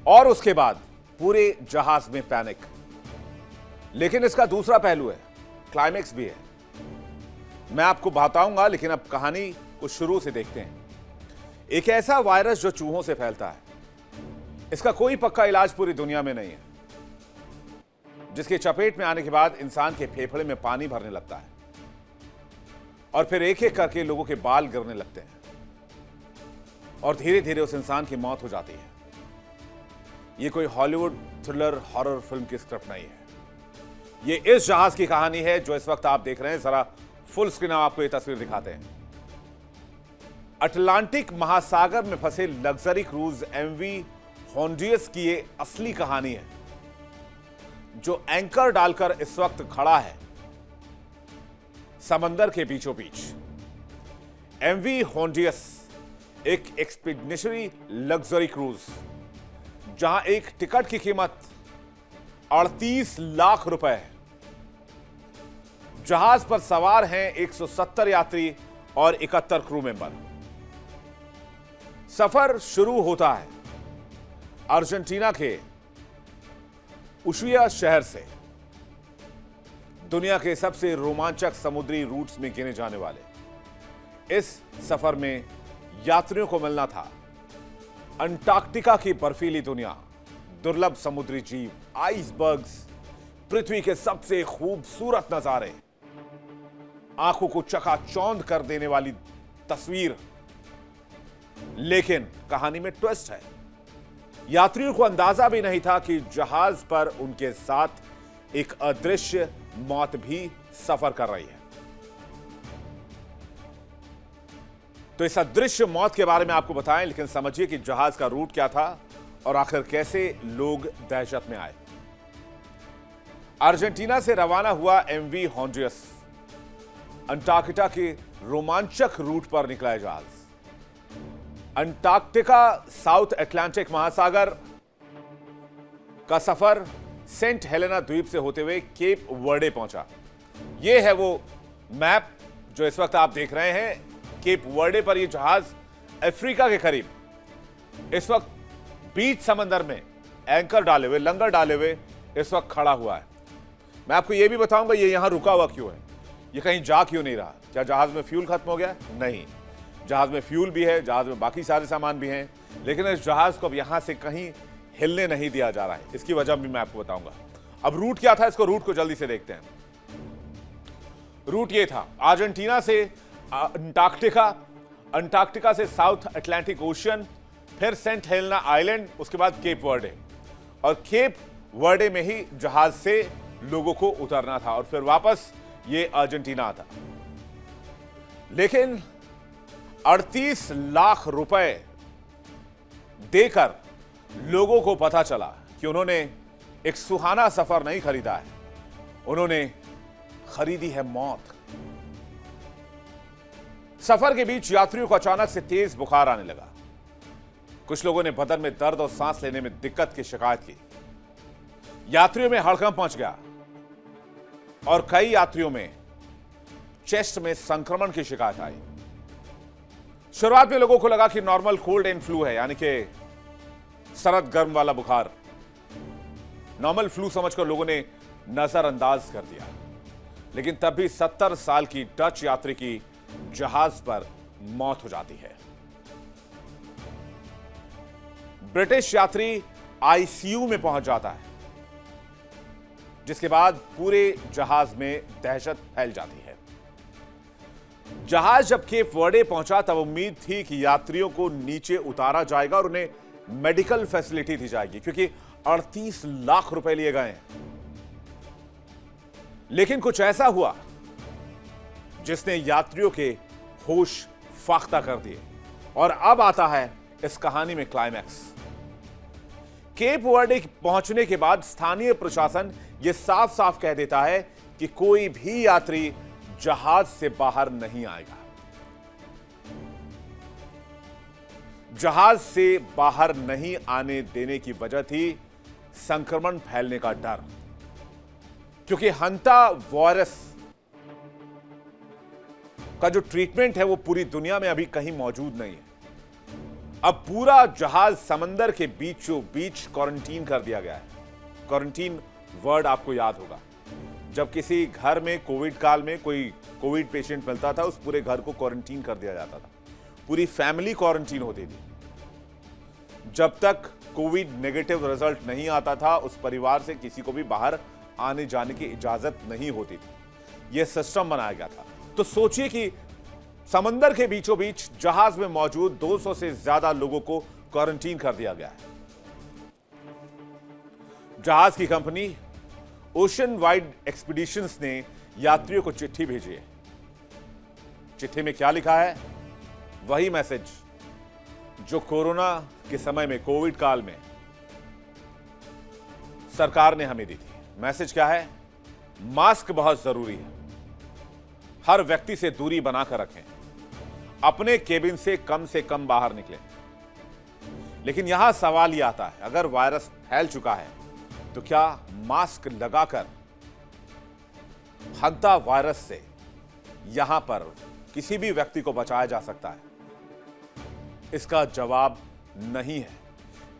और उसके बाद पूरे जहाज में पैनिक। लेकिन इसका दूसरा पहलू है, क्लाइमेक्स भी है। मैं आपको बताऊंगा, लेकिन अब कहानी को शुरू से देखते हैं। एक ऐसा वायरस जो चूहों से फैलता है, इसका कोई पक्का इलाज पूरी दुनिया में नहीं है, जिसके चपेट में आने के बाद इंसान के फेफड़े में पानी भरने लगता है और फिर एक एक करके लोगों के बाल गिरने लगते हैं और धीरे धीरे उस इंसान की मौत हो जाती है। यह कोई हॉलीवुड थ्रिलर हॉरर फिल्म की स्क्रिप्ट नहीं है। यह इस जहाज की कहानी है जो इस वक्त आप देख रहे हैं। जरा फुल स्क्रीन आपको यह तस्वीर दिखाते हैं। अटलांटिक महासागर में फंसे लग्जरी क्रूज एमवी होंडियस की यह असली कहानी है, जो एंकर डालकर इस वक्त खड़ा है समंदर के बीचों बीच। एमवी होंडियस एक एक्सपीडिशनरी लग्जरी क्रूज, जहां एक टिकट की कीमत 38 लाख रुपए है। जहाज पर सवार हैं 170 यात्री और 71 क्रू मेंबर। सफर शुरू होता है अर्जेंटीना के उशुया शहर से, दुनिया के सबसे रोमांचक समुद्री रूट्स में गिने जाने वाले इस सफर में यात्रियों को मिलना था अंटार्कटिका की बर्फीली दुनिया, दुर्लभ समुद्री जीव, आइसबर्ग्स, पृथ्वी के सबसे खूबसूरत नजारे, आंखों को चकाचौंध कर देने वाली तस्वीर। लेकिन कहानी में ट्विस्ट है। यात्रियों को अंदाजा भी नहीं था कि जहाज पर उनके साथ एक अदृश्य मौत भी सफर कर रही है। तो इस अदृश्य मौत के बारे में आपको बताएं, लेकिन समझिए कि जहाज का रूट क्या था और आखिर कैसे लोग दहशत में आए। अर्जेंटीना से रवाना हुआ एमवी होंडियस अंटार्कटिका के रोमांचक रूट पर निकला जहाज। अंटार्कटिका साउथ अटलांटिक महासागर का सफर सेंट हेलेना द्वीप से होते हुए केप वर्डे पहुंचा। यह है वो मैप जो इस वक्त आप देख रहे हैं। केप वर्डे पर यह जहाज अफ्रीका के करीब इस वक्त बीच समंदर में एंकर डाले हुए, लंगर डाले हुए इस वक्त खड़ा हुआ है। मैं आपको यह भी बताऊंगा ये यहां रुका हुआ क्यों है, ये कहीं जा क्यों नहीं रहा। क्या जहाज में फ्यूल खत्म हो गया? नहीं, जहाज में फ्यूल भी है, जहाज में बाकी सारे सामान भी हैं, लेकिन इस जहाज को अब यहां से कहीं हिलने नहीं दिया जा रहा है। इसकी वजह भी मैं आपको बताऊंगा। अब रूट क्या था, इसको रूट को जल्दी से देखते हैं। रूट ये था अर्जेंटीना से अंटार्कटिका, अंटार्कटिका से साउथ अटलांटिक ओशियन, फिर सेंट हेलेना आइलैंड, उसके बाद केप वर्डे, और केप वर्डे में ही जहाज से लोगों को उतरना था और फिर वापस ये अर्जेंटीना था। लेकिन 38 लाख रुपए देकर लोगों को पता चला कि उन्होंने एक सुहाना सफर नहीं खरीदा है, उन्होंने खरीदी है मौत। सफर के बीच यात्रियों को अचानक से तेज बुखार आने लगा। कुछ लोगों ने बदन में दर्द और सांस लेने में दिक्कत की शिकायत की। यात्रियों में हड़कंप मच गया और कई यात्रियों में चेस्ट में संक्रमण की शिकायत आई। शुरुआत में लोगों को लगा कि नॉर्मल कोल्ड एंड फ्लू है, यानी कि सरद गर्म वाला बुखार। नॉर्मल फ्लू समझकर लोगों ने नजरअंदाज कर दिया, लेकिन तब भी 70 साल की डच यात्री की जहाज पर मौत हो जाती है। ब्रिटिश यात्री आईसीयू में पहुंच जाता है, जिसके बाद पूरे जहाज में दहशत फैल जाती है। जहाज जब केप वर्डे पहुंचा तब उम्मीद थी कि यात्रियों को नीचे उतारा जाएगा और उन्हें मेडिकल फैसिलिटी दी जाएगी, क्योंकि 38 लाख रुपए लिए गए हैं। लेकिन कुछ ऐसा हुआ जिसने यात्रियों के होश फाख्ता कर दिए। और अब आता है इस कहानी में क्लाइमैक्स। केप वर्डे पहुंचने के बाद स्थानीय प्रशासन यह साफ साफ कह देता है कि कोई भी यात्री जहाज से बाहर नहीं आएगा। जहाज से बाहर नहीं आने देने की वजह थी संक्रमण फैलने का डर, क्योंकि हंता वायरस का जो ट्रीटमेंट है वो पूरी दुनिया में अभी कहीं मौजूद नहीं है। अब पूरा जहाज समंदर के बीचों बीच क्वारंटीन कर दिया गया है। क्वारंटीन वर्ड आपको याद होगा, जब किसी घर में कोविड काल में कोई कोविड पेशेंट मिलता था, उस पूरे घर को क्वारंटीन कर दिया जाता था। पूरी फैमिली क्वारंटीन होती थी। जब तक कोविड नेगेटिव रिजल्ट नहीं आता था, उस परिवार से किसी को भी बाहर आने जाने की इजाजत नहीं होती थी। यह सिस्टम बनाया गया था। तो सोचिए कि समंदर के बीचों बीच जहाज में मौजूद 200 से ज्यादा लोगों को क्वारंटीन कर दिया गया है। जहाज की कंपनी ओशन वाइड एक्सपीडिशंस ने यात्रियों को चिट्ठी भेजी है। चिट्ठी में क्या लिखा है? वही मैसेज जो कोरोना के समय में, कोविड काल में सरकार ने हमें दी थी। मैसेज क्या है? मास्क बहुत जरूरी है, हर व्यक्ति से दूरी बनाकर रखें, अपने केबिन से कम बाहर निकलें। लेकिन यहां सवाल यह आता है, अगर वायरस फैल चुका है तो क्या मास्क लगाकर हंता वायरस से यहां पर किसी भी व्यक्ति को बचाया जा सकता है? इसका जवाब नहीं है,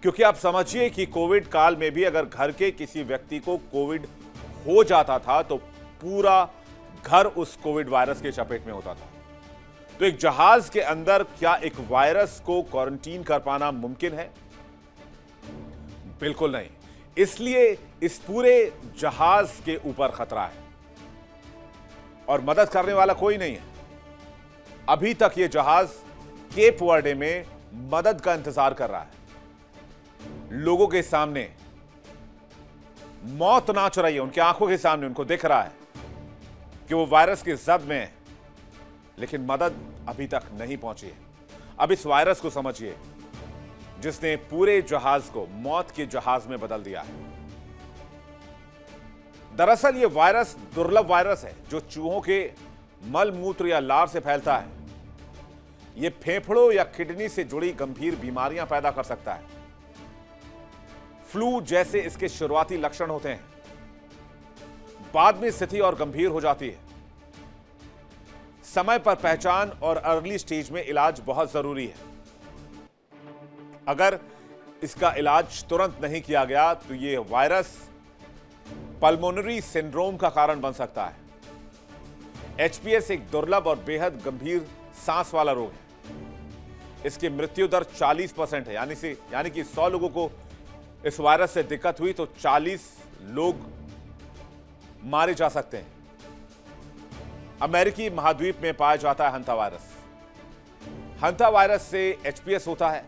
क्योंकि आप समझिए कि कोविड काल में भी अगर घर के किसी व्यक्ति को कोविड हो जाता था तो पूरा घर उस कोविड वायरस के चपेट में होता था। तो एक जहाज के अंदर क्या एक वायरस को क्वारंटीन कर पाना मुमकिन है? बिल्कुल नहीं। इसलिए इस पूरे जहाज के ऊपर खतरा है और मदद करने वाला कोई नहीं है। अभी तक यह जहाज केप वर्डे में मदद का इंतजार कर रहा है। लोगों के सामने मौत नाच रही है, उनकी आंखों के सामने उनको दिख रहा है कि वो वायरस की जद में है, लेकिन मदद अभी तक नहीं पहुंची है। अब इस वायरस को समझिए जिसने पूरे जहाज को मौत के जहाज में बदल दिया है। दरअसल यह वायरस दुर्लभ वायरस है जो चूहों के मल मूत्र या लार से फैलता है। यह फेफड़ों या किडनी से जुड़ी गंभीर बीमारियां पैदा कर सकता है। फ्लू जैसे इसके शुरुआती लक्षण होते हैं, बाद में स्थिति और गंभीर हो जाती है। समय पर पहचान और अर्ली स्टेज में इलाज बहुत जरूरी है। अगर इसका इलाज तुरंत नहीं किया गया तो यह वायरस पल्मोनरी सिंड्रोम का कारण बन सकता है। एचपीएस एक दुर्लभ और बेहद गंभीर सांस वाला रोग है। इसकी मृत्यु दर 40% है, यानी कि 100 लोगों को इस वायरस से दिक्कत हुई तो 40 लोग मारे जा सकते हैं। अमेरिकी महाद्वीप में पाया जाता है हंता वायरस। हंता वायरस से एचपीएस होता है।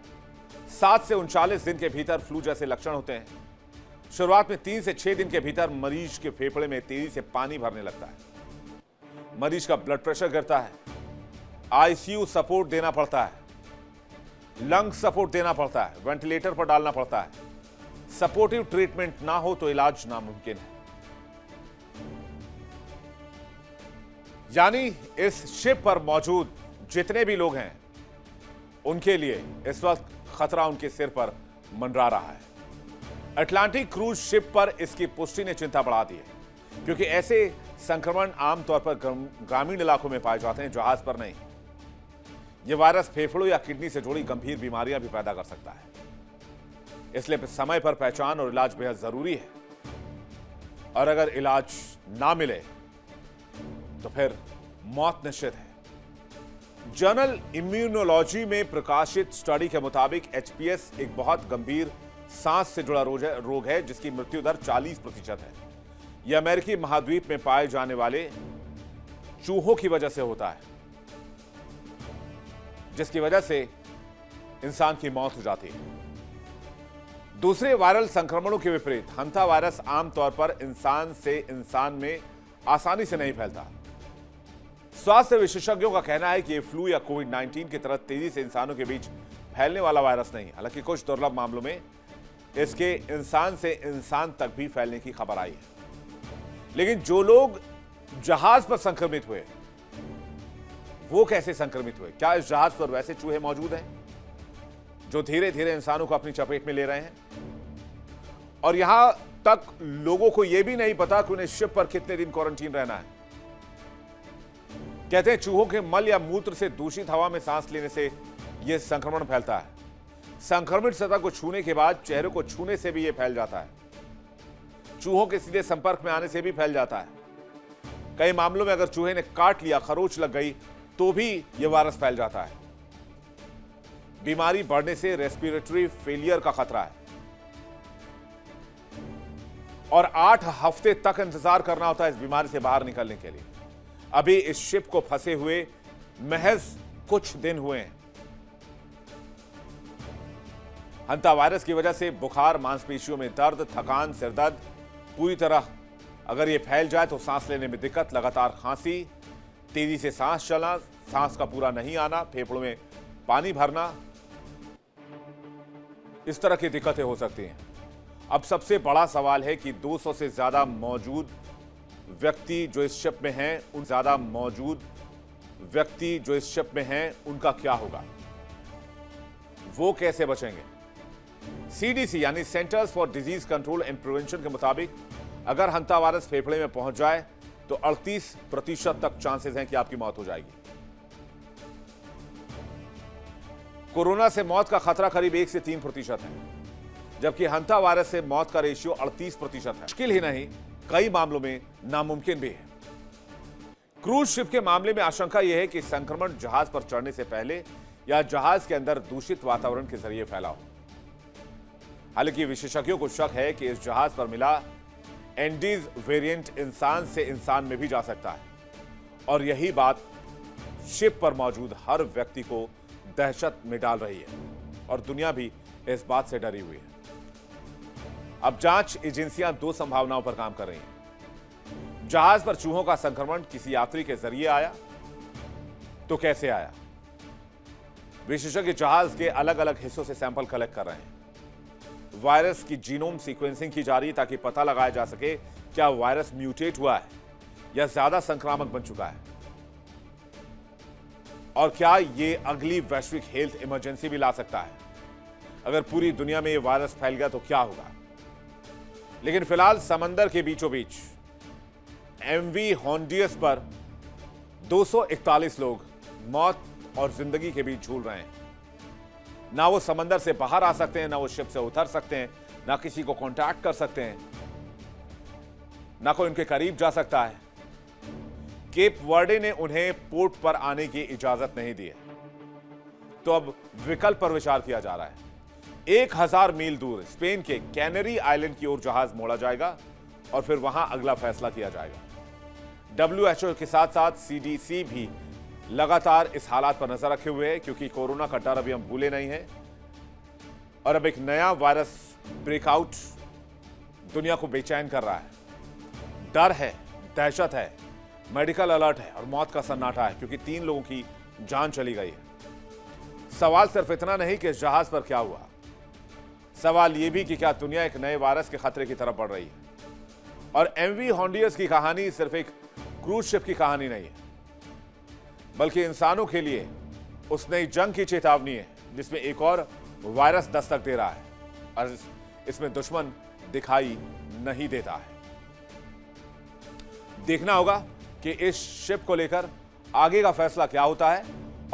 7 से 39 दिन के भीतर फ्लू जैसे लक्षण होते हैं। शुरुआत में 3 से 6 दिन के भीतर मरीज के फेफड़े में तेजी से पानी भरने लगता है। मरीज का ब्लड प्रेशर गिरता है। आईसीयू सपोर्ट देना पड़ता है, लंग सपोर्ट देना पड़ता है, वेंटिलेटर पर डालना पड़ता है। सपोर्टिव ट्रीटमेंट ना हो तो इलाज नामुमकिन है। यानी इस शिप पर मौजूद जितने भी लोग हैं उनके लिए इस वक्त खतरा उनके सिर पर मंडरा रहा है। अटलांटिक क्रूज शिप पर इसकी पुष्टि ने चिंता बढ़ा दी है। क्योंकि ऐसे संक्रमण आमतौर पर ग्रामीण इलाकों में पाए जाते हैं, जहाज पर नहीं। यह वायरस फेफड़ों या किडनी से जुड़ी गंभीर बीमारियां भी पैदा कर सकता है, इसलिए समय पर पहचान और इलाज बेहद जरूरी है। और अगर इलाज ना मिले तो फिर मौत निश्चित है। जर्नल इम्यूनोलॉजी में प्रकाशित स्टडी के मुताबिक एचपीएस एक बहुत गंभीर सांस से जुड़ा रोग है जिसकी मृत्यु दर 40% है। यह अमेरिकी महाद्वीप में पाए जाने वाले चूहों की वजह से होता है, जिसकी वजह से इंसान की मौत हो जाती है। दूसरे वायरल संक्रमणों के विपरीत हंथा वायरस आमतौर पर इंसान से इंसान में आसानी से नहीं फैलता। स्वास्थ्य विशेषज्ञों का कहना है कि यह फ्लू या कोविड-19 की तरह तेजी से इंसानों के बीच फैलने वाला वायरस नहीं। हालांकि कुछ दुर्लभ मामलों में इसके इंसान से इंसान तक भी फैलने की खबर आई है। लेकिन जो लोग जहाज पर संक्रमित हुए, वो कैसे संक्रमित हुए? क्या इस जहाज पर वैसे चूहे मौजूद हैं जो धीरे धीरे इंसानों को अपनी चपेट में ले रहे हैं? और यहां तक लोगों को यह भी नहीं पता कि उन्हें शिप पर कितने दिन क्वारंटीन रहना है। कहते हैं चूहों के मल या मूत्र से दूषित हवा में सांस लेने से यह संक्रमण फैलता है। संक्रमित सतह को छूने के बाद चेहरे को छूने से भी यह फैल जाता है। चूहों के सीधे संपर्क में आने से भी फैल जाता है। कई मामलों में अगर चूहे ने काट लिया, खरोच लग गई, तो भी यह वायरस फैल जाता है। बीमारी बढ़ने से रेस्पिरेटरी फेलियर का खतरा है और 8 हफ्ते तक इंतजार करना होता है इस बीमारी से बाहर निकलने के लिए। अभी इस शिप को फंसे हुए महज कुछ दिन हुए हैं। हंता वायरस की वजह से बुखार, मांसपेशियों में दर्द, थकान, सिरदर्द, पूरी तरह अगर यह फैल जाए तो सांस लेने में दिक्कत, लगातार खांसी, तेजी से सांस चलना, सांस का पूरा नहीं आना, फेफड़ों में पानी भरना, इस तरह की दिक्कतें हो सकती हैं। अब सबसे बड़ा सवाल है कि 200 से ज्यादा मौजूद व्यक्ति जो इस शिप में हैं, उन ज्यादा मौजूद व्यक्ति जो इस शिप में हैं, उनका क्या होगा? वो कैसे बचेंगे? सीडीसी यानी centres for disease control and prevention के मुताबिक अगर हंता वायरस फेफड़े में पहुंच जाए तो 38% तक चांसेस हैं कि आपकी मौत हो जाएगी। कोरोना से मौत का खतरा करीब 1 से 3% है, जबकि हंता वायरस से मौत का रेशियो 38% है। मुश्किल ही नहीं, कई मामलों में नामुमकिन भी है। क्रूज शिप के मामले में आशंका यह है कि संक्रमण जहाज पर चढ़ने से पहले या जहाज के अंदर दूषित वातावरण के जरिए फैला हो। हालांकि विशेषज्ञों को शक है कि इस जहाज पर मिला एंडीज वेरिएंट इंसान से इंसान में भी जा सकता है और यही बात शिप पर मौजूद हर व्यक्ति को दहशत में डाल रही है और दुनिया भी इस बात से डरी हुई है। अब जांच एजेंसियां 2 संभावनाओं पर काम कर रही हैं। जहाज पर चूहों का संक्रमण किसी यात्री के जरिए आया तो कैसे आया? विशेषज्ञ जहाज के अलग अलग हिस्सों से सैंपल कलेक्ट कर रहे हैं। वायरस की जीनोम सीक्वेंसिंग की जा रही है ताकि पता लगाया जा सके क्या वायरस म्यूटेट हुआ है या ज्यादा संक्रामक बन चुका है और क्या यह अगली वैश्विक हेल्थ इमरजेंसी भी ला सकता है। अगर पूरी दुनिया में यह वायरस फैल गया तो क्या होगा? लेकिन फिलहाल समंदर के बीचों बीच एमवी हॉन्डियस पर 241 लोग मौत और जिंदगी के बीच झूल रहे हैं। ना वो समंदर से बाहर आ सकते हैं, ना वो शिप से उतर सकते हैं, ना किसी को कांटेक्ट कर सकते हैं, ना कोई उनके करीब जा सकता है। केप वर्डे ने उन्हें पोर्ट पर आने की इजाजत नहीं दी है, तो अब विकल्प पर विचार किया जा रहा है। 1000 मील दूर स्पेन के कैनरी आइलैंड की ओर जहाज मोड़ा जाएगा और फिर वहां अगला फैसला किया जाएगा। WHO के साथ साथ CDC भी लगातार इस हालात पर नजर रखे हुए हैं क्योंकि कोरोना का डर अभी हम भूले नहीं हैं और अब एक नया वायरस ब्रेकआउट दुनिया को बेचैन कर रहा है। डर है, दहशत है, मेडिकल अलर्ट है और मौत का सन्नाटा है क्योंकि 3 लोगों की जान चली गई है। सवाल सिर्फ इतना नहीं कि इस जहाज पर क्या हुआ, सवाल यह भी कि क्या दुनिया एक नए वायरस के खतरे की तरफ बढ़ रही है। और एमवी हॉन्डियस की कहानी सिर्फ एक क्रूज शिप की कहानी नहीं है, बल्कि इंसानों के लिए उस नई जंग की चेतावनी है जिसमें एक और वायरस दस्तक दे रहा है और इसमें दुश्मन दिखाई नहीं देता है। देखना होगा कि इस शिप को लेकर आगे का फैसला क्या होता है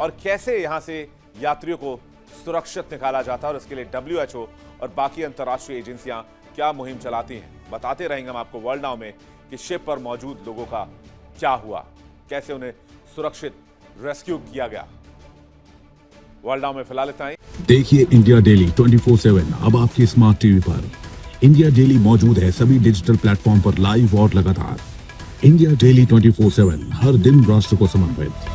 और कैसे यहां से यात्रियों को सुरक्षित निकाला जाता है और इसके लिए WHO और बाकी अंतर्राष्ट्रीय एजेंसियां क्या मुहिम चलाती हैं। बताते रहेंगे हम आपको वर्ल्ड नाउ में कि शिप पर मौजूद लोगों का क्या हुआ, कैसे उन्हें सुरक्षित रेस्क्यू किया गया। वर्ल्ड नाउ में फिलहाल इतना ही।
देखिए इंडिया डेली 24/7 अब आपके स्मार्ट टीवी पर। इंडिया डेली मौजूद है सभी डिजिटल प्लेटफॉर्म पर लाइव और लगातार। इंडिया डेली 24/7 हर दिन राष्ट्र को समर्पित।